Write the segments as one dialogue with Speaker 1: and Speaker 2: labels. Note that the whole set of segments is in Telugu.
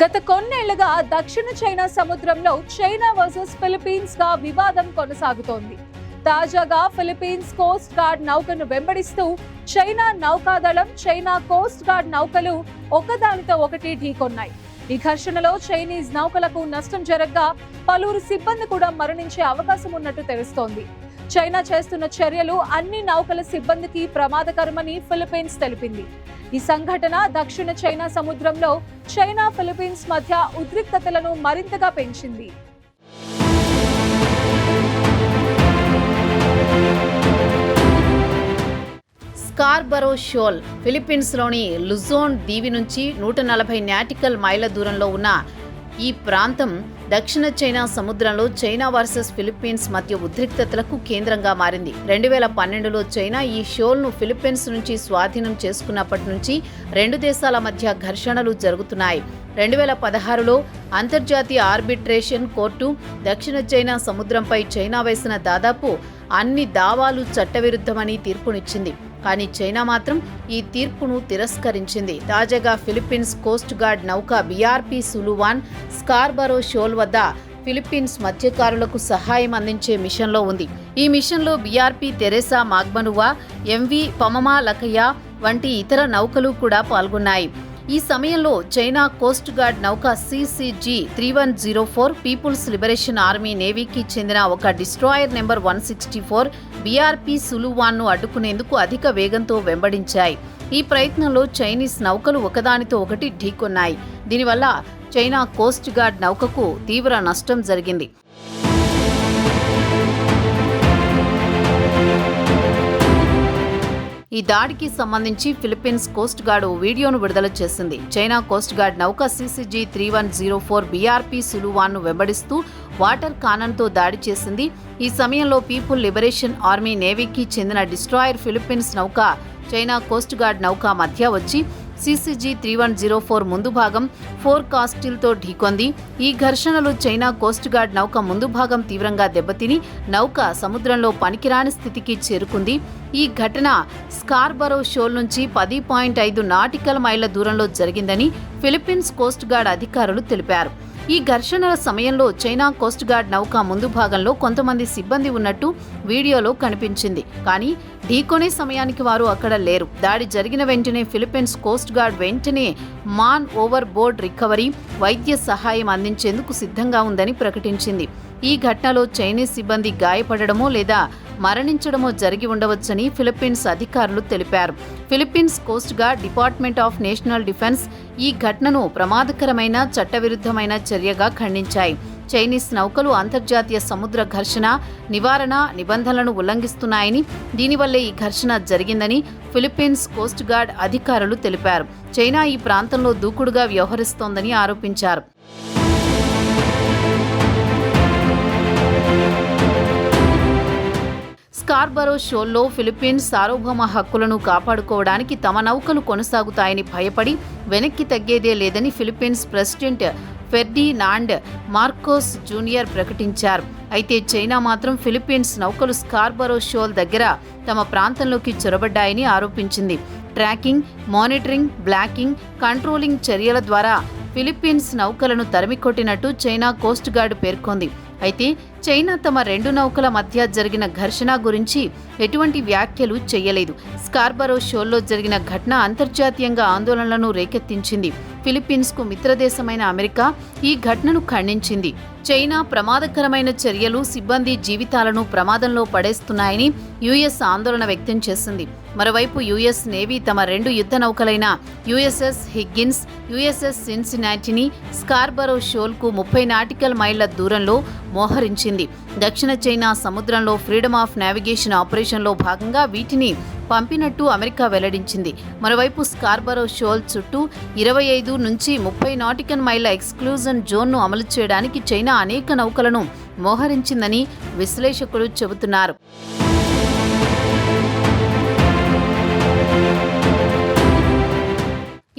Speaker 1: గత కొన్నేళ్లుగా దక్షిణ చైనా సముద్రంలో చైనా వర్సెస్ ఫిలిప్పీన్స్ గా వివాదం కొనసాగుతోంది. తాజాగా ఫిలిప్పీన్స్ కోస్ట్ గార్డ్ నౌకను వెంబడిస్తూ చైనా నౌకాదళం, చైనా కోస్ట్ గార్డ్ నౌకలు ఒకదానితో ఒకటి ఢీకొన్నాయి. ఈ ఘర్షణలో చైనీస్ నౌకలకు నష్టం జరగగా పలువురు సిబ్బంది కూడా మరణించే అవకాశం ఉన్నట్టు తెలుస్తోంది. చైనా చేస్తున్న చర్యలు అన్ని నౌకల సిబ్బందికి ప్రమాదకరమని ఫిలిప్పీన్స్ తెలిపింది. ఈ సంఘటన దక్షిణ చైనా సముద్రంలో చైనా ఫిలిప్పీన్స్ మధ్య ఉద్రిక్తతలను మరింతగా పెంచింది.
Speaker 2: స్కార్బరో షోల్ ఫిలిప్పీన్స్లోని లుజోన్ దీవి నుంచి 140 నాటికల్ మైళ్ళ దూరంలో ఉన్న ఈ ప్రాంతం దక్షిణ చైనా సముద్రంలో చైనా వర్సెస్ ఫిలిప్పీన్స్ మధ్య ఉద్రిక్తతలకు కేంద్రంగా మారింది. 2012లో చైనా ఈ షోల్ను ఫిలిప్పీన్స్ నుంచి స్వాధీనం చేసుకున్నప్పటి నుంచి రెండు దేశాల మధ్య ఘర్షణలు జరుగుతున్నాయి. 2016లో అంతర్జాతీయ ఆర్బిట్రేషన్ కోర్టు దక్షిణ చైనా సముద్రంపై చైనా వేసిన దాదాపు అన్ని దావాలు చట్టవిరుద్ధమని తీర్పునిచ్చింది. కానీ చైనా మాత్రం ఈ తీర్పును తిరస్కరించింది. తాజాగా ఫిలిప్పీన్స్ కోస్ట్ గార్డ్ నౌక బీఆర్పీ సులువాన్ స్కార్బరో షోల్ వద్ద ఫిలిప్పీన్స్ మత్స్యకారులకు సహాయం అందించే మిషన్లో ఉంది. ఈ మిషన్లో బీఆర్పీ తెరెసా మాగ్బనువా, ఎంవి పమమా లకయా వంటి ఇతర నౌకలు కూడా పాల్గొన్నాయి. ఈ సమయంలో చైనా కోస్ట్ గార్డ్ నౌక CCG-3104 పీపుల్స్ లిబరేషన్ ఆర్మీ నేవీకి చెందిన ఒక డిస్ట్రాయర్ నెంబర్ 164 బీఆర్పీ సులువాన్ను అడ్డుకునేందుకు అధిక వేగంతో వెంబడించాయి. ఈ ప్రయత్నంలో చైనీస్ నౌకలు ఒకదానితో ఒకటి ఢీకొన్నాయి. దీనివల్ల చైనా కోస్ట్ గార్డ్ నౌకకు తీవ్ర నష్టం జరిగింది. ఈ దాడికి సంబంధించి ఫిలిప్పీన్స్ కోస్ట్ గార్డ్ ఓ వీడియోను విడుదల చేసింది. చైనా కోస్ట్ గార్డ్ నౌక CCG-3104 బీఆర్పీ సులువాన్ను వెంబడిస్తూ వాటర్ కానన్తో దాడి చేసింది. ఈ సమయంలో పీపుల్ లిబరేషన్ ఆర్మీ నేవీకి చెందిన డిస్ట్రాయర్ ఫిలిప్పీన్స్ నౌక చైనా కోస్ట్ గార్డ్ నౌక మధ్య వచ్చి CCG-3104 ముందు భాగం ఫోర్ కాస్టిల్తో ఢీకొంది. ఈ ఘర్షణలో చైనా కోస్ట్ గార్డ్ నౌక ముందు భాగం తీవ్రంగా దెబ్బతిని నౌక సముద్రంలో పనికిరాని స్థితికి చేరుకుంది. ఈ ఘటన స్కార్బరో షోల్ నుంచి 10.5 నాటికల్ మైళ్ళ దూరంలో జరిగిందని ఫిలిప్పీన్స్ కోస్ట్ గార్డ్ అధికారులు తెలిపారు. ఈ ఘర్షణల సమయంలో చైనా కోస్ట్ గార్డ్ నౌక ముందు భాగంలో కొంతమంది సిబ్బంది ఉన్నట్టు వీడియోలో కనిపించింది. కానీ ఢీకొనే సమయానికి వారు అక్కడ లేరు. దాడి జరిగిన వెంటనే ఫిలిప్పీన్స్ కోస్ట్ గార్డ్ వెంటనే మాన్ ఓవర్ బోర్డ్ రికవరీ, వైద్య సహాయం అందించేందుకు సిద్ధంగా ఉందని ప్రకటించింది. ఈ ఘటనలో చైనీస్ సిబ్బంది గాయపడడమో లేదా మరణించడమో జరిగి ఉండవచ్చని ఫిలిప్పీన్స్ అధికారులు తెలిపారు. Philippines coast guard, department of national defence ఈ ఘటనను ప్రమాదకరమైన చట్టవిరుద్ధమైన చర్యగా ఖండించాయి. చైనీస్ నౌకలు అంతర్జాతీయ సముద్ర ఘర్షణ నివారణ నిబంధనలను ఉల్లంఘిస్తున్నాయని, దీనివల్లే ఈ ఘర్షణ జరిగిందని ఫిలిప్పీన్స్ కోస్ట్ గార్డ్ అధికారులు తెలిపారు. చైనా ఈ ప్రాంతంలో దూకుడుగా వ్యవహరిస్తోందని ఆరోపించారు. స్కార్బరో షోల్లో ఫిలిప్పీన్స్ సార్వభౌమ హక్కులను కాపాడుకోవడానికి తమ నౌకలు కొనసాగుతాయని భయపడి వెనక్కి తగ్గేదే లేదని Philippines president Ferdinand Marcos junior ప్రకటించారు. అయితే చైనా మాత్రం ఫిలిప్పీన్స్ నౌకలు స్కార్బరో షోల్ దగ్గర తమ ప్రాంతంలోకి చొరబడ్డాయని ఆరోపించింది. ట్రాకింగ్, మానిటరింగ్, బ్లాకింగ్, కంట్రోలింగ్ చర్యల ద్వారా ఫిలిప్పీన్స్ నౌకలను తరిమికొట్టినట్టు చైనా కోస్ట్ గార్డ్ పేర్కొంది. అయితే చైనా తమ రెండు నౌకల మధ్య జరిగిన ఘర్షణ గురించి ఎటువంటి వ్యాఖ్యలు చేయలేదు. స్కార్బరో షోల్లో జరిగిన ఘటన అంతర్జాతీయంగా ఆందోళనలను రేకెత్తించింది. ఫిలిప్పీన్స్కు మిత్రదేశమైన అమెరికా ఈ ఘటనను ఖండించింది. చైనా ప్రమాదకరమైన చర్యలు సిబ్బంది జీవితాలను ప్రమాదంలో పడేస్తున్నాయని యుఎస్ ఆందోళన వ్యక్తం చేసింది. మరోవైపు యుఎస్ నేవీ తమ రెండు యుద్ధ నౌకలైన USS హిగ్గిన్స్, USS సిన్సినాటిని స్కార్బరో షోల్కు 30 నాటికల్ మైళ్ళ దూరంలో మోహరించింది. దక్షిణ చైనా సముద్రంలో ఫ్రీడమ్ ఆఫ్ నావిగేషన్ ఆపరేషన్లో భాగంగా వీటిని పంపినట్టు అమెరికా వెల్లడించింది. మరోవైపు స్కార్బరో షోల్ చుట్టూ 25 నుంచి 30 నాటికల్ మైళ్ళ ఎక్స్క్లూజన్ జోన్ను అమలు చేయడానికి చైనా అనేక నౌకలను మోహరించిందని విశ్లేషకులు చెబుతున్నారు.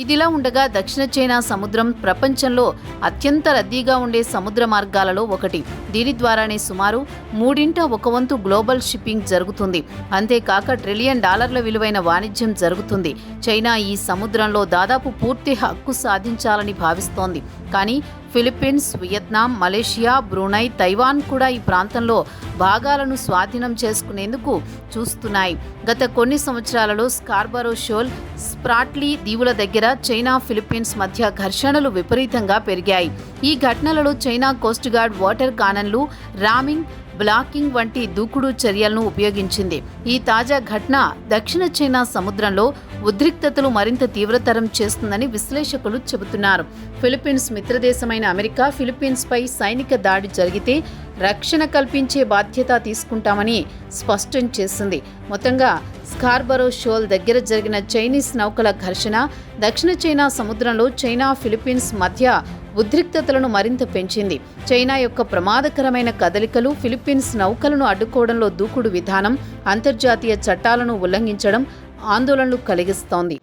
Speaker 2: ఇదిలా ఉండగా దక్షిణ చైనా సముద్రం ప్రపంచంలో అత్యంత రద్దీగా ఉండే సముద్ర మార్గాలలో ఒకటి. దీని ద్వారానే సుమారు 1/3 గ్లోబల్ షిప్పింగ్ జరుగుతుంది. అంతేకాక $1 ట్రిలియన్ విలువైన వాణిజ్యం జరుగుతుంది. చైనా ఈ సముద్రంలో దాదాపు పూర్తి హక్కు సాధించాలని భావిస్తోంది. కానీ Philippines, Vietnam, Malaysia, Brunei, Taiwan కూడా ఈ ప్రాంతంలో భాగాలను స్వాధీనం చేసుకునేందుకు చూస్తున్నాయి. గత కొన్ని సంవత్సరాలలో స్కార్బరో షోల్, స్ప్రాట్లీ దీవుల దగ్గర చైనా, ఫిలిప్పీన్స్ మధ్య ఘర్షణలు విపరీతంగా పెరిగాయి. ఈ ఘటనలలో చైనా కోస్ట్ గార్డ్ వాటర్ కానన్లు, రామింగ్, బ్లాకింగ్ వంటి దూకుడు చర్యలను ఉపయోగించింది. ఈ తాజా ఘటన దక్షిణ చైనా సముద్రంలో ఉద్రిక్తతలు మరింత తీవ్రతరం చేస్తుందని విశ్లేషకులు చెబుతున్నారు. ఫిలిప్పీన్స్ మిత్రదేశమైన అమెరికా ఫిలిప్పీన్స్పై సైనిక దాడి జరిగితే రక్షణ కల్పించే బాధ్యత తీసుకుంటామని స్పష్టం చేసింది. మొత్తంగా స్కార్బరో షోల్ దగ్గర జరిగిన చైనీస్ నౌకల ఘర్షణ దక్షిణ చైనా సముద్రంలో చైనా, ఫిలిప్పీన్స్ మధ్య ఉద్రిక్తతలను మరింత పెంచింది. చైనా యొక్క ప్రమాదకరమైన కదలికలు, ఫిలిప్పీన్స్ నౌకలను అడ్డుకోవడంలో దూకుడు విధానం, అంతర్జాతీయ చట్టాలను ఉల్లంఘించడం ఆందోళనలు కలిగిస్తోంది.